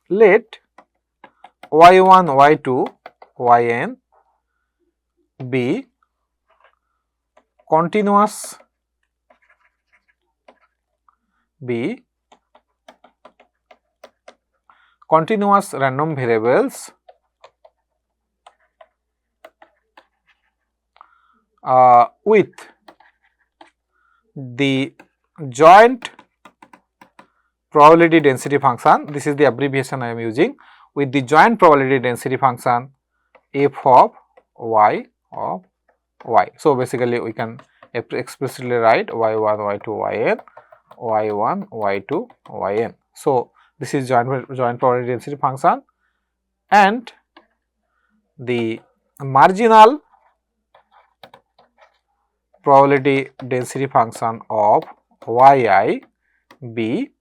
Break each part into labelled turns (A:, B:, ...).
A: let y1, y2, yn be continuous random variables with the joint probability density function. This is the abbreviation I am using, with the joint probability density function f of y. So basically we can explicitly write y1, y2, yn, y1, y2, yn. So this is joint probability density function, and the marginal probability density function of yi be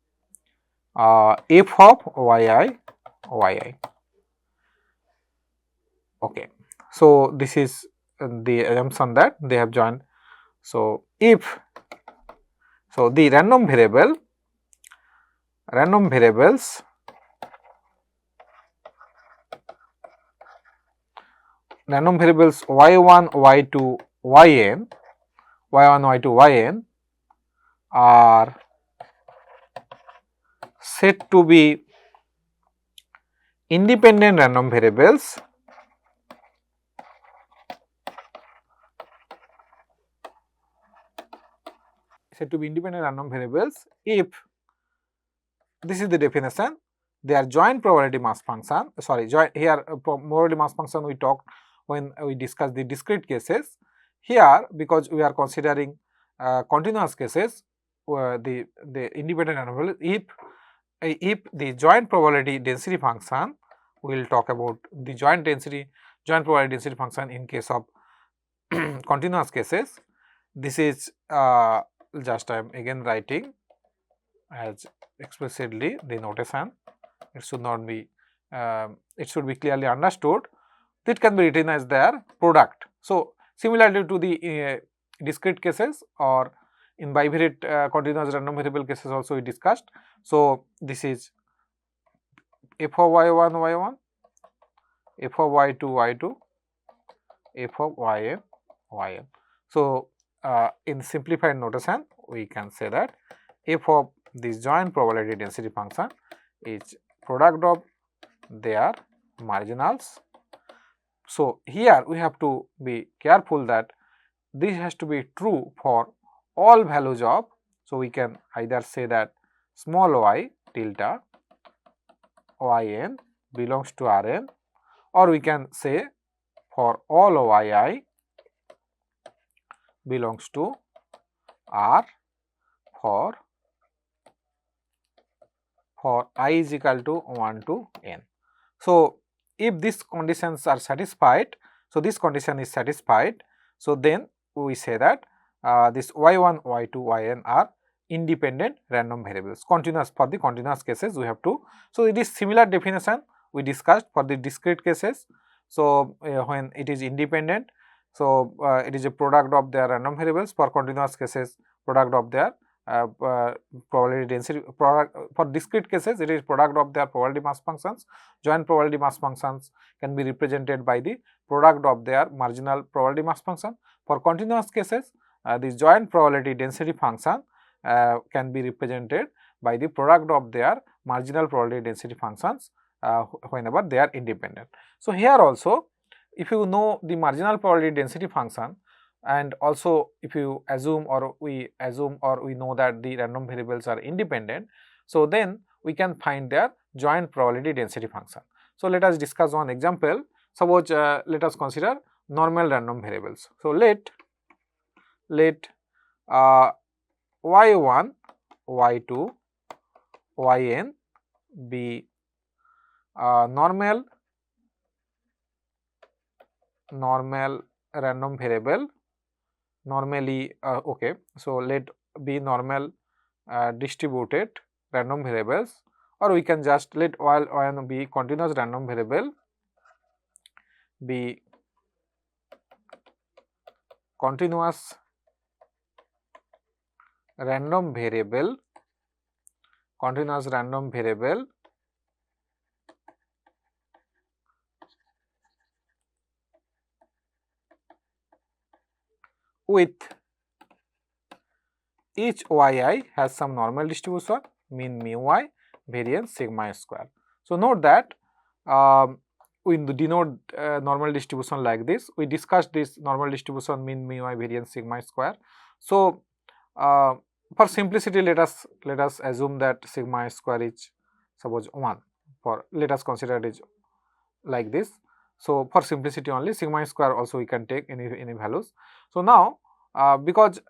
A: f of yi. Okay. So this is the assumption that they have joined. So if the random variables y1, y2, yn are said to be independent random variables if, this is the definition, they are joint probability mass function, here probability mass function we talked when we discussed the discrete cases. Here, because we are considering continuous cases, the independent random variables, if the joint probability density function, we will talk about the joint probability density function in case of continuous cases. This is just I am again writing as explicitly the notation. It should not be it should be clearly understood. It can be written as their product. So similarly to the discrete cases, or in bivariate continuous random variable cases also we discussed. So this is f of y1, f of y2, f of yn. So in simplified notation we can say that f of this joint probability density function is product of their marginals. So here we have to be careful that this has to be true for all values of, so we can either say that small y tilde yn belongs to Rn, or we can say for all yi belongs to R for I is equal to 1 to n. So if these conditions are satisfied, so this condition is satisfied, so then we say that this y1, y2, yn are independent random variables, continuous. For the continuous cases we have to, so it is similar definition we discussed for the discrete cases. So when it is independent, so it is a product of their random variables. For continuous cases, product of their probability density. For discrete cases, it is product of their probability mass functions. Joint probability mass functions can be represented by the product of their marginal probability mass function. For continuous cases, this joint probability density function can be represented by the product of their marginal probability density functions whenever they are independent. So here also, if you know the marginal probability density function, and also if you assume or we know that the random variables are independent, so then we can find their joint probability density function. So let us discuss one example. Suppose let us consider normal random variables. So let y1, y2, yn be normal random variable, normally okay. So let be normal distributed random variables, or we can just let while yn be continuous random variable, be continuous random variable with each yi has some normal distribution, mean mu y, variance sigma square. So note that we denote normal distribution like this. We discussed this normal distribution mean mu y, variance sigma square. So for simplicity, let us assume that sigma square is suppose 1. For let us consider it is like this. So for simplicity only, sigma square also we can take any values. So now because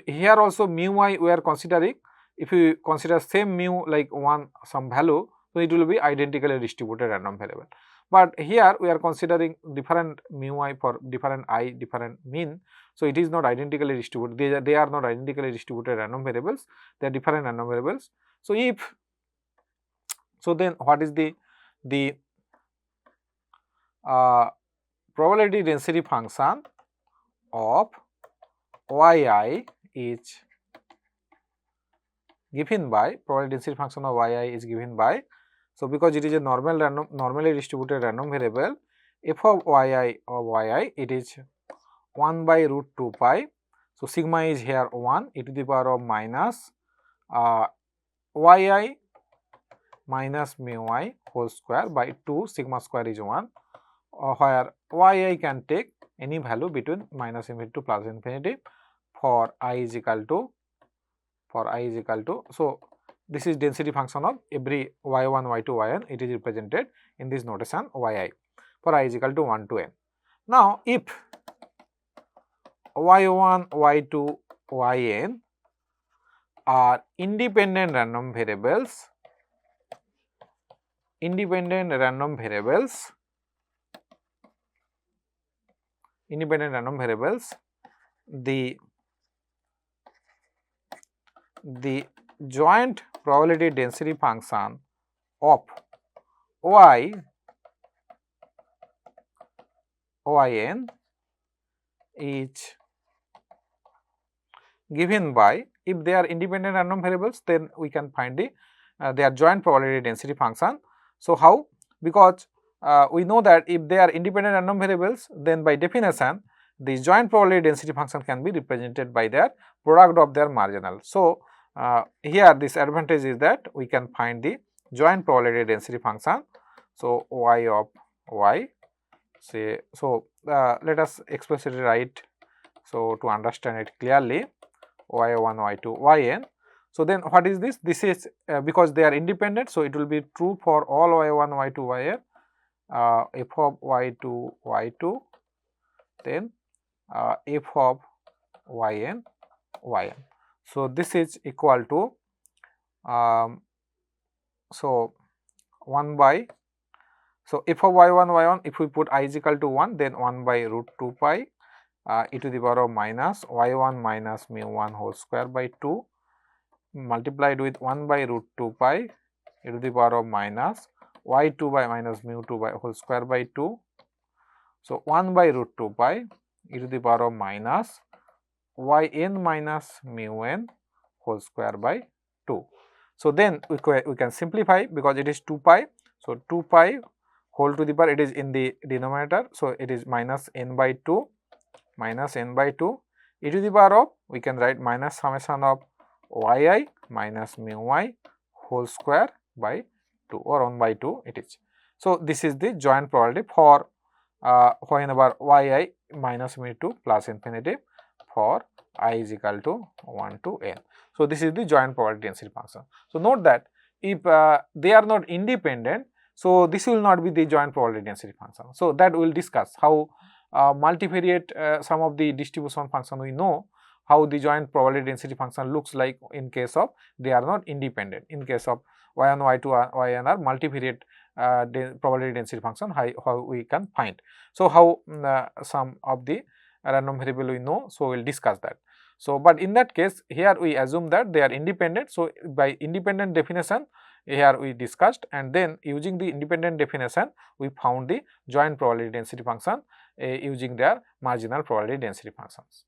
A: here also mu y we are considering, if you consider same mu like 1 some value, so it will be identically distributed random variable. But here we are considering different mu y for different I, different mean. So it is not identically distributed, they are not identically distributed random variables, they are different random variables. So if, so then what is the probability density function of yi is given by, probability density function of yi is given by, so because it is a normally distributed random variable, f of yi it is 1 by root 2 pi. So sigma is here 1 e to the power of minus yi minus mu y whole square by 2, sigma square is 1, where yi can take any value between minus infinity to plus infinity for I is equal to, so this is density function of every y1, y2, yn, it is represented in this notation yi for I is equal to 1 to n. Now if y1, y2, yn are independent random variables, the independent random variables, the joint probability density function of yn is given by, if they are independent random variables, then we can find the their joint probability density function. So how? Because we know that if they are independent random variables, then by definition the joint probability density function can be represented by their product of their marginal. So here this advantage is that we can find the joint probability density function. So y of y, say, so let us explicitly write, so to understand it clearly, y1, y2, yn. So then what is this? This is because they are independent, so it will be true for all y1, y2, yn, f of y2, y2, then f of yn, yn. So this is equal to so 1 by, so f of y1, y1, if we put I is equal to 1, then 1 by root 2 pi e to the power of minus y1 minus mu 1 whole square by 2 multiplied with 1 by root 2 pi e to the power of minus y2 by minus mu 2 by whole square by 2. So 1 by root 2 pi e to the power of minus yn minus mu n whole square by 2. So then we can simplify because it is 2 pi. So 2 pi whole to the power, it is in the denominator. So it is minus n by 2 e to the power of, we can write minus summation of yi minus mu y whole square by 2 or 1 by 2 it is. So this is the joint probability for whenever yi minus mu 2 plus infinity for I is equal to 1 to n. So this is the joint probability density function. So note that if they are not independent, so this will not be the joint probability density function. So that we will discuss how multivariate some of the distribution function we know how the joint probability density function looks like in case of they are not independent. In case of y1, y2, yn are multivariate probability density function, how we can find. So how some of the random variable we know, so we will discuss that. So but in that case here we assume that they are independent. So by independent definition here we discussed, and then using the independent definition we found the joint probability density function using their marginal probability density functions.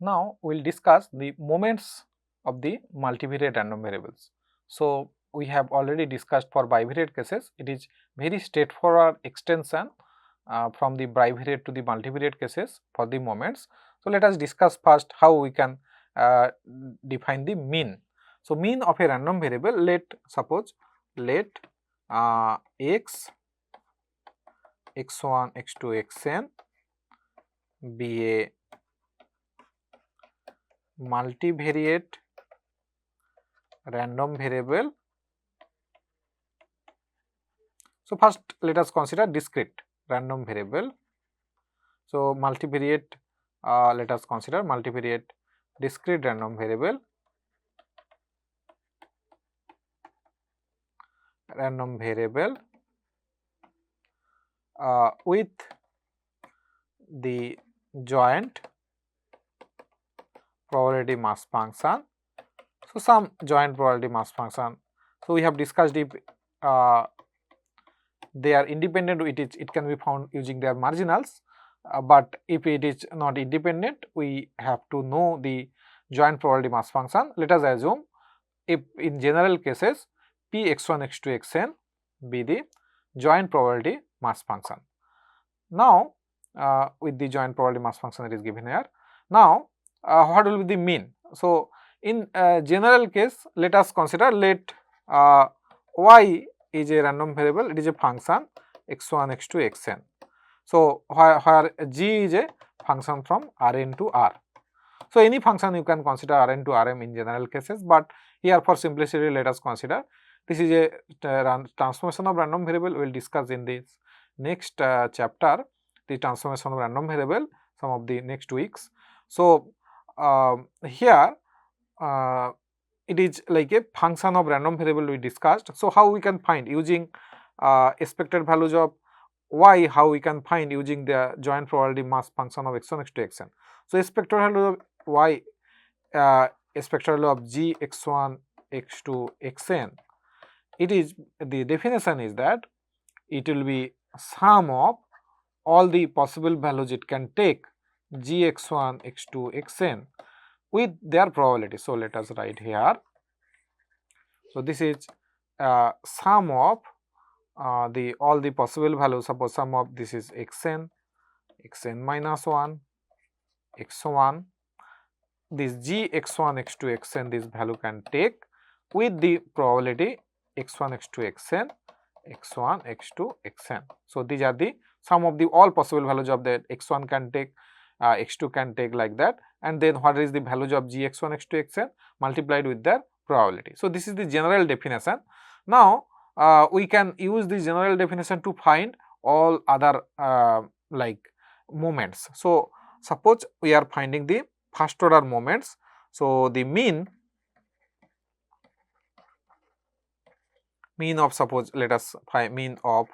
A: Now we will discuss the moments of the multivariate random variables. So we have already discussed for bivariate cases, it is very straightforward extension from the bivariate to the multivariate cases for the moments. So let us discuss first how we can define the mean. So mean of a random variable, suppose let x, x1, x2, xn be a multivariate random variable. So first let us consider discrete random variable. So multivariate, let us consider multivariate discrete random variable, with the joint probability mass function. So some joint probability mass function. So we have discussed if they are independent, it can be found using their marginals, but if it is not independent, we have to know the joint probability mass function. Let us assume if in general cases p x1 x2 xn be the joint probability mass function. Now with the joint probability mass function that is given here. Now what will be the mean? So in general case, let us consider let y is a random variable, it is a function x1 x2 xn. So where g is a function from Rn to R. So any function you can consider Rn to Rm in general cases, but here for simplicity let us consider this is a transformation of random variable. We will discuss in this next chapter the transformation of random variable some of the next weeks. So here it is like a function of random variable we discussed. So how we can find using expected values of y, how we can find using the joint probability mass function of x1 x2 xn. So expected value of y, expected value of g x1 x2 xn, it is the definition is that it will be sum of all the possible values it can take g x1 x2 xn with their probability. So let us write here. So this is sum of all the possible values. Suppose sum of this is xn, xn minus 1, x1, this g x1 x2 xn, this value can take with the probability x1 x2 xn, x1 x2 xn. So these are the sum of the all possible values of that x1 can take, x2 can take, like that, and then what is the values of g x1 x2 xn multiplied with their probability. So this is the general definition. Now we can use the general definition to find all other like moments. So suppose we are finding the first order moments. So the mean of, suppose let us find mean of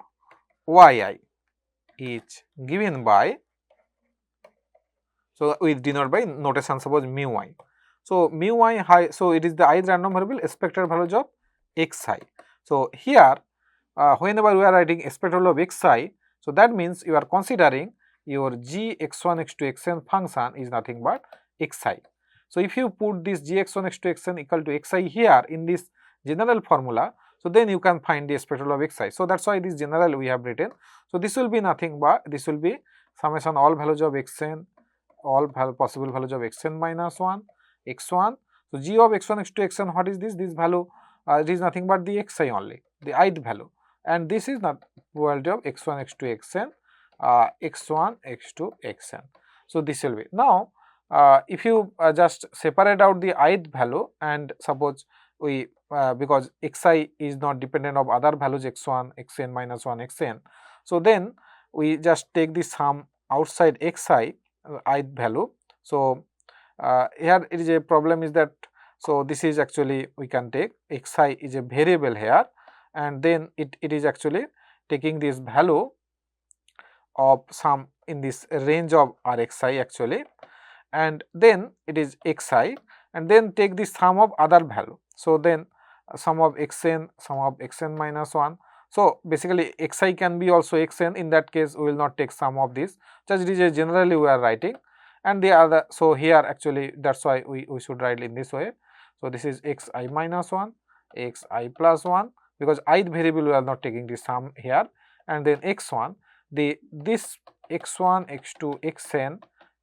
A: yi is given by, so we denote by notation suppose mu I. So mu I high, so it is the ith random variable expected values of xi. So here whenever we are writing expected value of xi, so that means you are considering your g x1 x2 xn function is nothing but xi. So if you put this g x1 x2 xn equal to xi here in this general formula, so then you can find the expected value of xi. So that's why this general we have written. So this will be nothing but this will be summation all values of xn, all possible values of xn minus 1, x1. So g of x1 x2 xn, what is this? This value it is nothing but the xi only, the ith value, and this is not probability of x1 x2 xn, x1 x2 xn. So this will be. Now if you just separate out the ith value and suppose we because xi is not dependent of other values x1 xn minus 1 xn, so then we just take the sum outside xi ith value. So here it is a problem is that, so this is actually we can take xi is a variable here, and then it is actually taking this value of some in this range of rxi actually, and then it is xi, and then take the sum of other value. So then sum of xn, sum of xn minus 1. So basically xi can be also xn, in that case we will not take sum of this, just it is a generally we are writing, and the other, so here actually that's why we should write in this way. So this is xi minus 1, xi plus 1, because ith variable we are not taking the sum here, and then x1, this x1 x2 xn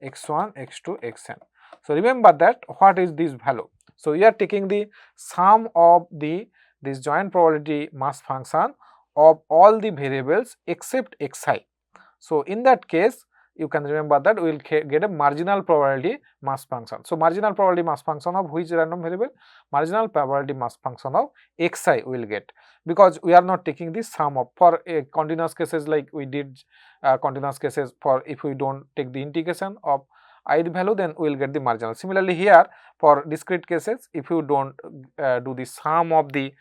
A: x1, x2, xn. So remember that what is this value? So we are taking the sum of this joint probability mass function of all the variables except xi. So in that case, you can remember that we will get a marginal probability mass function. So marginal probability mass function of which random variable? Marginal probability mass function of xi we will get, because we are not taking the sum of, for continuous cases like we did continuous cases, for if we don't take the integration of ith value, then we will get the marginal. Similarly here for discrete cases, if you don't do the sum of the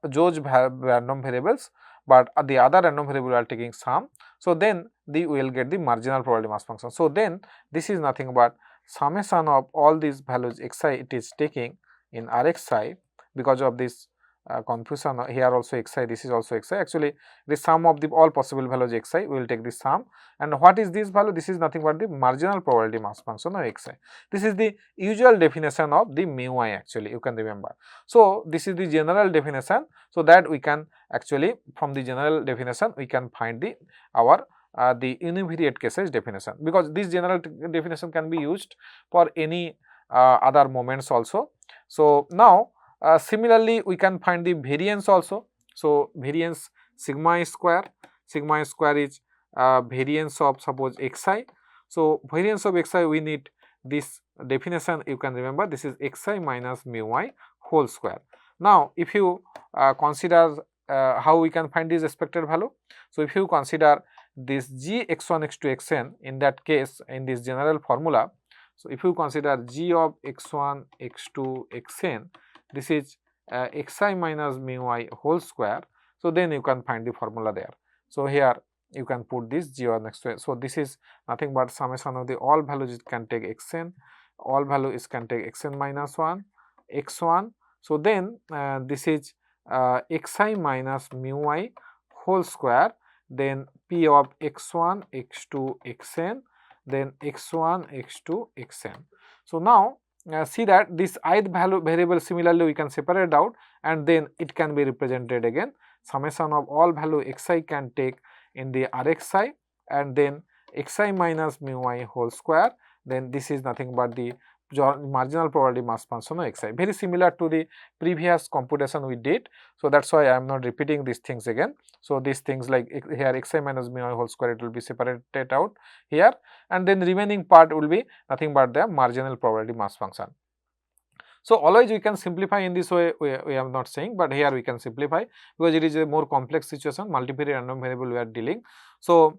A: those random variables, but the other random variable are taking sum, so then we will get the marginal probability mass function. So then this is nothing but summation of all these values xi it is taking in Rxi, because of this confusion here also xi, this is also xi, actually the sum of the all possible values xi, we will take the sum. And what is this value? This is nothing but the marginal probability mass function of xi. This is the usual definition of the mu I, actually you can remember. So this is the general definition, so that we can actually from the general definition we can find the our the univariate cases definition, because this general definition can be used for any other moments also. So now similarly we can find the variance also. So variance sigma square is variance of suppose xi. So variance of xi, we need this definition, you can remember, this is xi minus mu I whole square. Now if you consider how we can find this expected value. So if you consider this g x1 x2 xn, in that case in this general formula, so if you consider g of x1 x2 xn, this is xi minus mu I whole square, so then you can find the formula there. So here you can put this g1 x2, so this is nothing but summation of the all values it can take xn, all value is can take xn minus 1 x1, so then this is xi minus mu I whole square, then p of x1 x2 xn, then x1 x2 xn. So now see that this ith value variable similarly we can separate out, and then it can be represented again summation of all value xi can take in the Rxi, and then xi minus mu I whole square, then this is nothing but the marginal probability mass function of xi, very similar to the previous computation we did. So that's why I am not repeating these things again. So these things like here xi minus mu I whole square, it will be separated out here, and then remaining part will be nothing but the marginal probability mass function. So always we can simplify in this way, we are not saying, but here we can simplify because it is a more complex situation, multivariate random variable we are dealing. So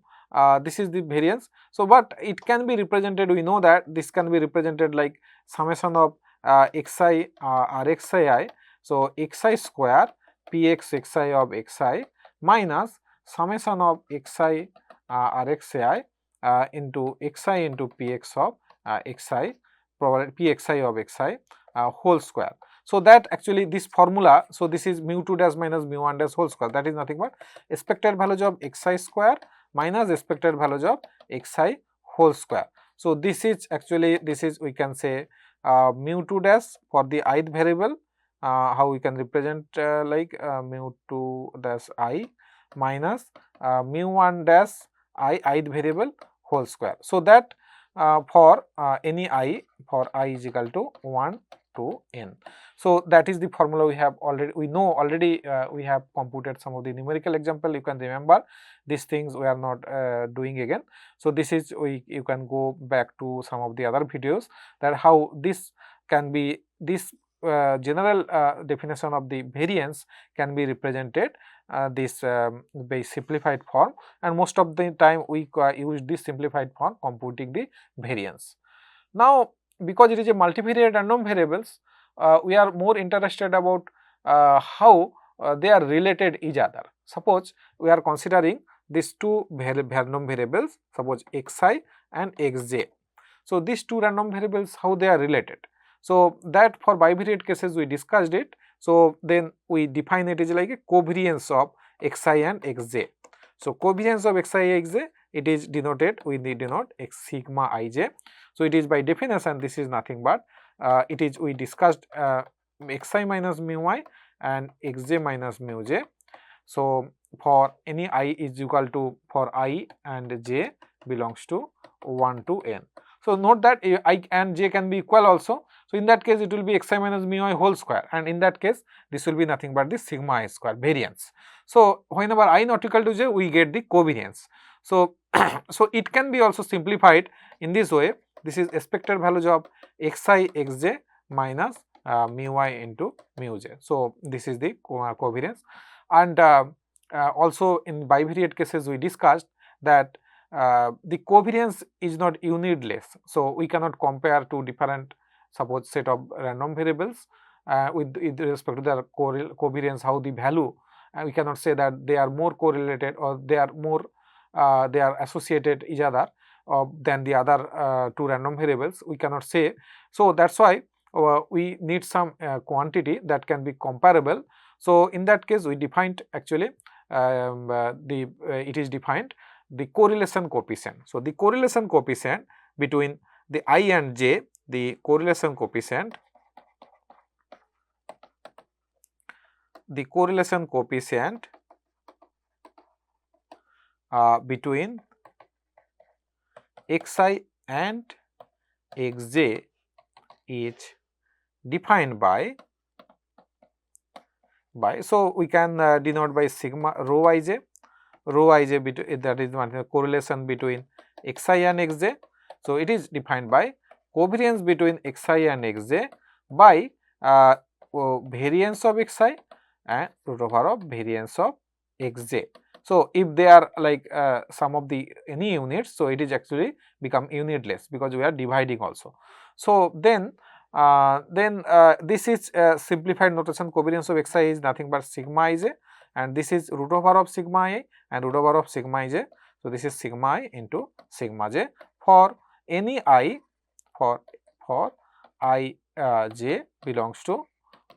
A: this is the variance. So but it can be represented, we know that this can be represented like summation of xi Rxi, so xi square px xi of xi minus summation of xi Rxi into xi into px of xi, pxi of xi whole square. So that actually this formula, so this is mu 2 dash minus mu 1 dash whole square, that is nothing but expected values of xi square minus expected values of xi whole square. So this is actually, this is we can say mu 2 dash for the ith variable, how we can represent like mu 2 dash I minus mu 1 dash ith variable whole square. So that for any I, for I is equal to 1 to n. So that is the formula we have already, we know already, we have computed some of the numerical example, you can remember these things, we are not doing again. So this is, you can go back to some of the other videos, that how this can be, this general definition of the variance can be represented this by simplified form, and most of the time we use this simplified form computing the variance. Now because it is a multivariate random variables, we are more interested about how they are related each other. Suppose we are considering these two random variables, suppose xi and xj. So these two random variables, how they are related. So that for bivariate cases we discussed it. So then we define it as like a covariance of xi and xj. So covariance of xi xj, it is denoted, we denote x sigma ij. So it is by definition, this is nothing but it is, we discussed xi minus mu I and xj minus mu j. So for any I is equal to, for I and j belongs to 1 to n. So note that I and j can be equal also. So in that case it will be xi minus mu I whole square, and in that case this will be nothing but the sigma I square variance. So whenever I not equal to j, we get the covariance. So so it can be also simplified in this way. This is expected values of xi xj minus mu I into mu j. So this is the covariance. And also in bivariate cases we discussed that the covariance is not unitless. So we cannot compare two different, suppose, set of random variables with respect to their covariance, how the value, we cannot say that they are more correlated or they are more they are associated each other than the other two random variables, we cannot say. So that's why we need some quantity that can be comparable. So in that case we defined actually it is defined the correlation coefficient. So the correlation coefficient between the I and j, the correlation coefficient, between xi and xj is defined by so we can denote by sigma rho ij between, that is one correlation between xi and xj. So it is defined by covariance between xi and xj by variance of xi and root over of variance of xj. So if they are like sum of the any units, so it is actually become unitless because we are dividing also. So then this is simplified notation. Covariance of xi is nothing but sigma ij, and this is root over of sigma I and root over of sigma ij. So this is sigma I into sigma j for any I for I j belongs to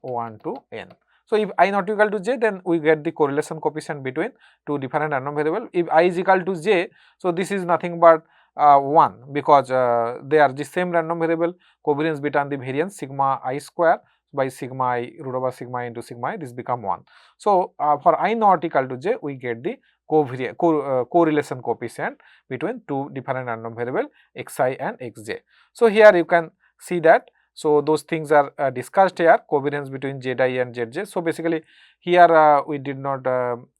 A: 1 to n. So if I not equal to j, then we get the correlation coefficient between two different random variable. If I is equal to j, so this is nothing but 1 because they are the same random variable. Covariance between the variance sigma I square by sigma I root over sigma I into sigma I, this become 1. So for I not equal to j, we get the correlation coefficient between two different random variable xi and xj. So here you can see that. So those things are discussed here, covariance between zi and zj. So basically here we did not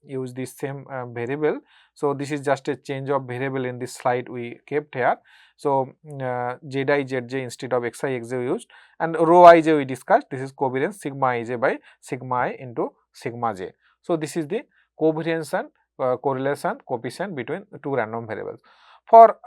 A: use the same variable. So this is just a change of variable in this slide we kept here. So zi zj instead of xi xj used, and rho ij we discussed. This is covariance sigma ij by sigma I into sigma j. So this is the covariance and correlation coefficient between two random variables. For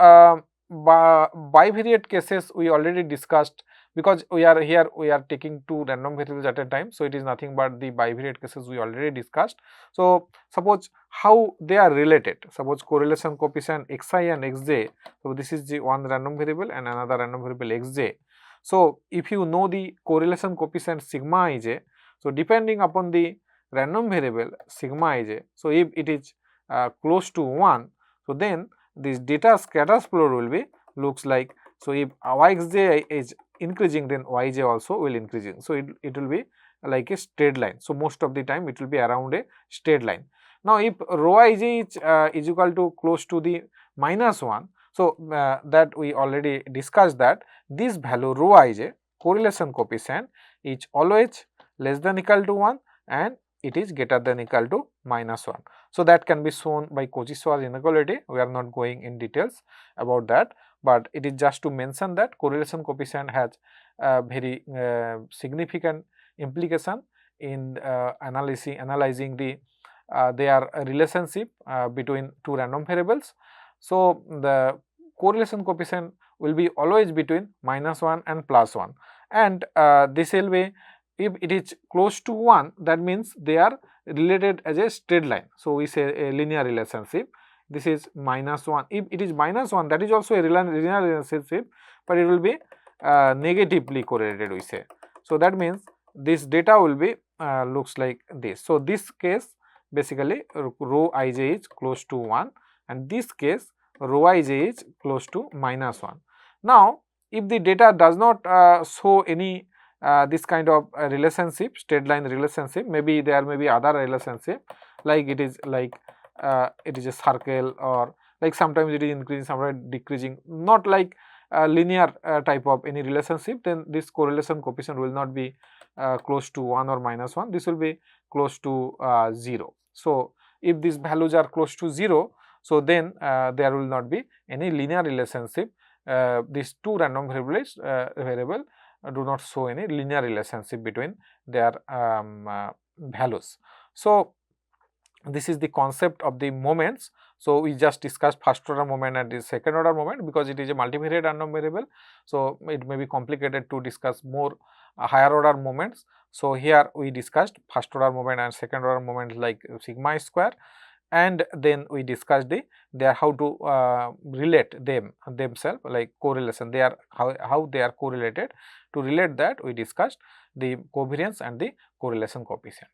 A: bivariate cases we already discussed, because we are taking two random variables at a time. So it is nothing but the bivariate cases we already discussed. So suppose how they are related, suppose correlation coefficient xi and xj. So this is the one random variable and another random variable xj. So if you know the correlation coefficient sigma ij, so depending upon the random variable sigma ij, so if it is close to 1, so then this data scatters plot will be looks like. So if yxj is increasing, then yj also will increasing. So it will be like a straight line. So most of the time it will be around a straight line. Now if rho ij is equal to close to the -1, so that we already discussed that this value rho ij correlation coefficient is always less than equal to 1 and it is greater than equal to -1. So that can be shown by Cauchy-Schwarz inequality. We are not going in details about that, but it is just to mention that correlation coefficient has very significant implication in analyzing the their relationship between two random variables. So the correlation coefficient will be always between -1 and +1, and this will be, if it is close to 1, that means they are related as a straight line. So we say a linear relationship. This is -1. If it is -1, that is also a linear relationship, but it will be negatively correlated, we say. So that means this data will be looks like this. So this case basically rho ij is close to 1, and this case rho ij is close to -1. Now if the data does not show any this kind of relationship, straight line relationship, maybe there may be other relationship, like it is like it is a circle, or like sometimes it is increasing, sometimes decreasing, not like linear type of any relationship, then this correlation coefficient will not be close to 1 or minus 1, this will be close to 0. So, if these values are close to 0, so then there will not be any linear relationship. These two random variables do not show any linear relationship between their values. So, this is the concept of the moments. So, we just discussed first order moment and the second order moment, because it is a multivariate random variable. So, it may be complicated to discuss more higher order moments. So, here we discussed first order moment and second order moment like sigma square, and then we discussed how to relate themselves, like correlation, they are how they are correlated. To relate that, we discussed the covariance and the correlation coefficient.